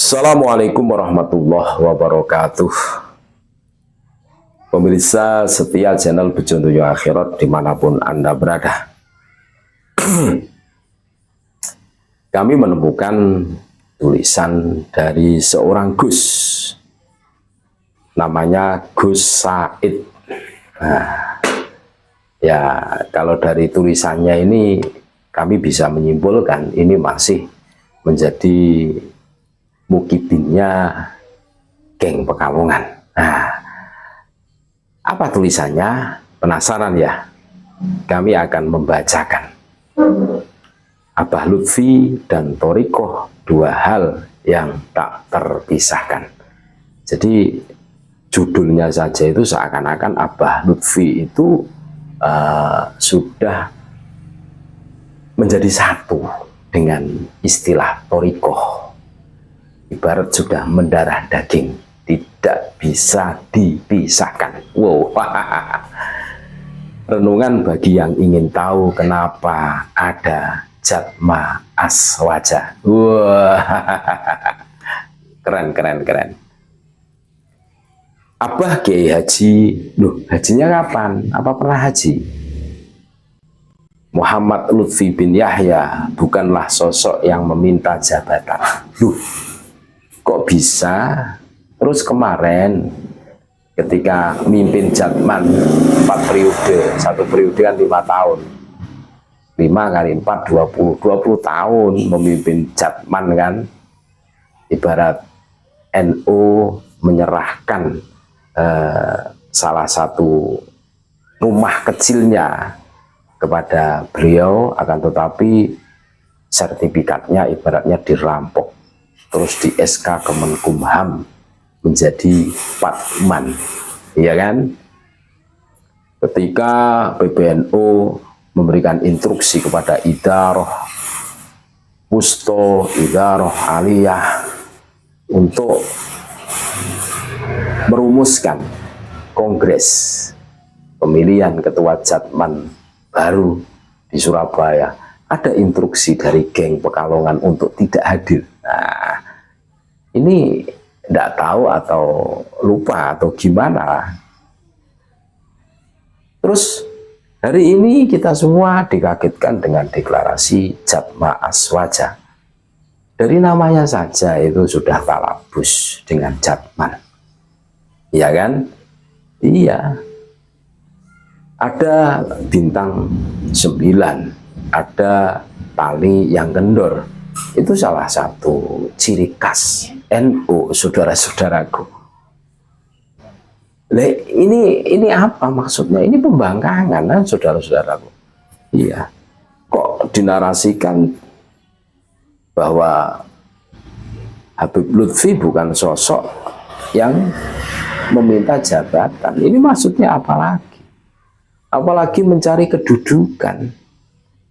Assalamualaikum warahmatullahi wabarakatuh. Pemirsa setia channel Bejo Ndoyo Akhirat dimanapun Anda berada. Kami menemukan tulisan dari seorang Gus, namanya Gus Said. Nah, ya kalau dari tulisannya ini kami bisa menyimpulkan ini masih menjadi mukibinnya geng Pekalongan. Nah, apa tulisannya? Penasaran ya? Kami akan membacakan. Abah Lutfi dan Thorikoh, dua hal yang tak terpisahkan. Jadi judulnya saja itu seakan-akan Abah Lutfi itu sudah menjadi satu dengan istilah Thorikoh. Ibarat sudah mendarah daging, tidak bisa dipisahkan. Wow. Renungan bagi yang ingin tahu kenapa ada Jatma Aswaja. Wah. Keren. Abah Kiai Haji, loh hajinya kapan? Apa pernah haji? Muhammad Lutfi bin Yahya bukanlah sosok yang meminta jabatan. Loh, kok bisa? Terus kemarin ketika mimpin Jatman 4 periode, satu periode kan 5 tahun, 5 kali 4 20 tahun memimpin Jatman kan, ibarat NU menyerahkan salah satu rumah kecilnya kepada beliau, akan tetapi sertifikatnya ibaratnya dirampok. Terus di SK Kemenkumham menjadi Patman, ya kan? Ketika PBNU memberikan instruksi kepada Idaroh Wusto, Idaroh Aliyah untuk merumuskan kongres pemilihan ketua Jatman baru di Surabaya, ada instruksi dari geng Pekalongan untuk tidak hadir. Nah, ini tidak tahu atau lupa atau gimana. Terus hari ini kita semua dikagetkan dengan deklarasi Jatma Aswaja. Dari namanya saja itu sudah talabus dengan Jatman, iya kan? Iya. Ada bintang 9, ada tali yang kendor. Itu salah satu ciri khas NU, saudara-saudaraku. Ini apa maksudnya? Ini pembangkangan, kan, saudara-saudaraku. Iya. Kok dinarasikan bahwa Habib Lutfi bukan sosok yang meminta jabatan? Ini maksudnya apa lagi? Apalagi mencari kedudukan.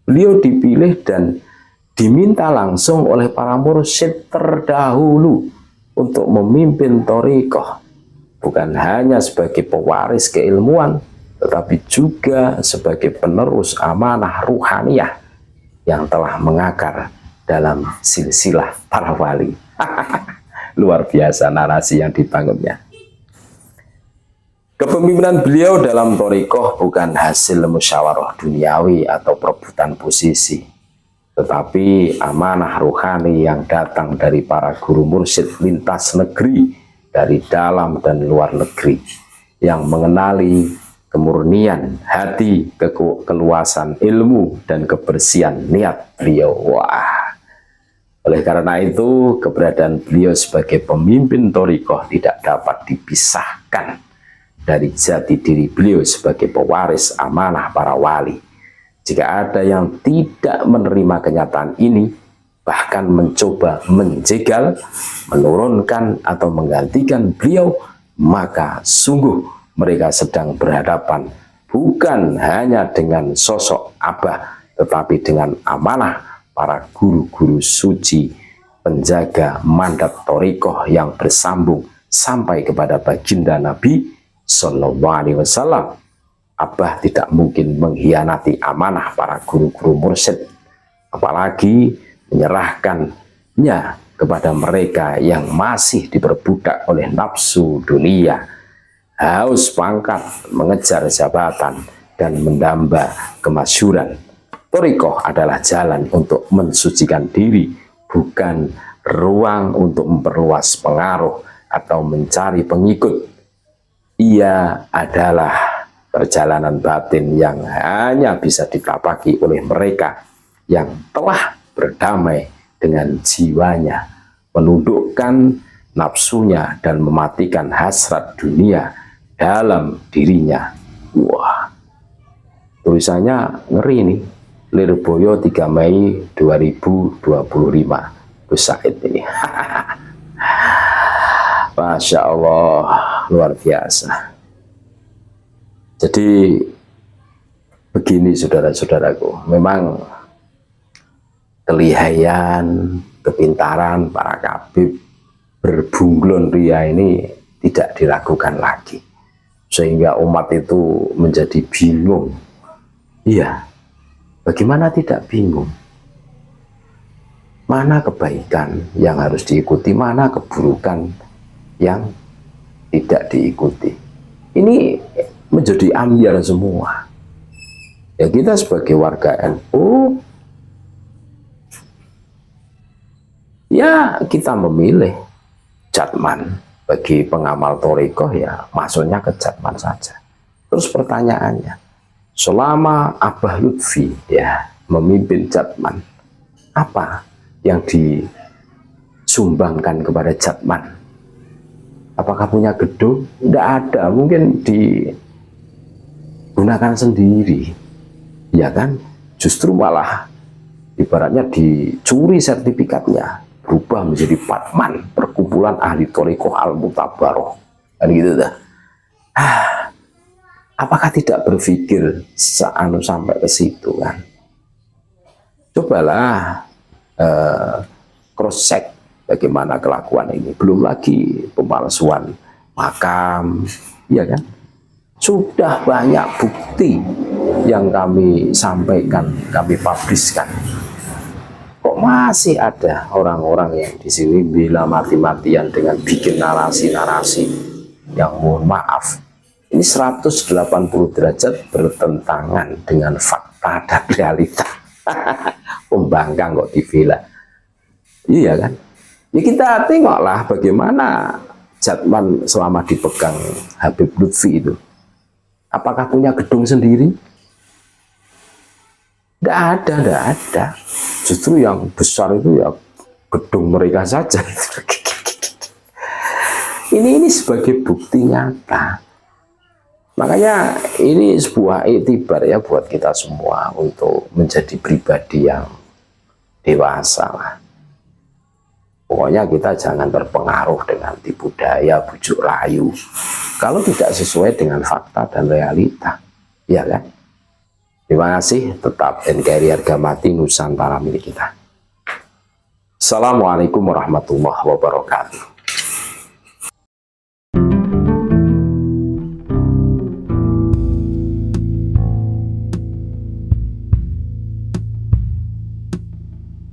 Beliau dipilih dan diminta langsung oleh para mursyid terdahulu untuk memimpin Thorikoh, bukan hanya sebagai pewaris keilmuan, tetapi juga sebagai penerus amanah ruhaniyah yang telah mengakar dalam silsilah para wali. Luar biasa narasi yang dibangunnya. Kepemimpinan beliau dalam Thorikoh bukan hasil musyawarah duniawi atau perebutan posisi, tetapi amanah ruhani yang datang dari para guru mursyid lintas negeri, dari dalam dan luar negeri, yang mengenali kemurnian hati, keluasan ilmu, dan kebersihan niat beliau. Wah. Oleh karena itu, keberadaan beliau sebagai pemimpin Thorikoh tidak dapat dipisahkan dari jati diri beliau sebagai pewaris amanah para wali. Jika ada yang tidak menerima kenyataan ini, bahkan mencoba menjegal, menurunkan atau menggantikan beliau, maka sungguh mereka sedang berhadapan bukan hanya dengan sosok Abah, tetapi dengan amanah para guru-guru suci, penjaga mandat Thorikoh yang bersambung sampai kepada baginda Nabi Sallallahu Alaihi Wasallam. Abah tidak mungkin mengkhianati amanah para guru-guru mursyid, apalagi menyerahkannya kepada mereka yang masih diperbudak oleh nafsu dunia, haus pangkat, mengejar jabatan, dan mendamba kemasyhuran. Thariqah adalah jalan untuk mensucikan diri, bukan ruang untuk memperluas pengaruh atau mencari pengikut. Ia adalah perjalanan batin yang hanya bisa ditapaki oleh mereka yang telah berdamai dengan jiwanya, menundukkan nafsunya dan mematikan hasrat dunia dalam dirinya. Wah, tulisannya ngeri nih. Lirboyo 3 Mei 2025. Gus Said ini. Masya Allah, luar biasa. Jadi begini saudara-saudaraku, memang kelihayan, kepintaran para kabib berbunglon ria ini tidak diragukan lagi, sehingga umat itu menjadi bingung. Iya, bagaimana tidak bingung? Mana kebaikan yang harus diikuti, mana keburukan yang tidak diikuti? Ini menjadi ambiar semua. Ya, kita sebagai warga NU, ya kita memilih Jatman. Bagi pengamal thariqah ya masuknya ke Jatman saja. Terus pertanyaannya, selama Abah Lutfi ya memimpin Jatman, apa yang disumbangkan kepada Jatman? Apakah punya gedung? Tidak ada, mungkin digunakan sendiri, ya kan? Justru malah ibaratnya dicuri sertifikatnya, berubah menjadi Patman, perkumpulan ahli thariqah al-mutabaroh, kan gitu dah. Apakah tidak berpikir sampai ke situ kan? Cobalah cross check bagaimana kelakuan ini. Belum lagi pemalsuan makam, ya kan? Sudah banyak bukti yang kami sampaikan, kami publiskan. Kok masih ada orang-orang yang di sini bila mati-matian dengan bikin narasi-narasi yang mohon maaf, ini 180 derajat bertentangan dengan fakta dan realita. Pembangkang kok dibela. Iya kan? Ya kita tengoklah bagaimana Jatman selama dipegang Habib Lutfi itu. Apakah punya gedung sendiri? Tidak ada. Justru yang besar itu ya gedung mereka saja. Ini sebagai bukti nyata. Makanya ini sebuah iktibar ya buat kita semua untuk menjadi pribadi yang dewasa lah. Pokoknya kita jangan terpengaruh dengan tipu daya, bujuk rayu. Kalau tidak sesuai dengan fakta dan realita, ya kan? Terima kasih, tetap NKRI harga mati, Nusantara milik kita. Assalamualaikum warahmatullahi wabarakatuh.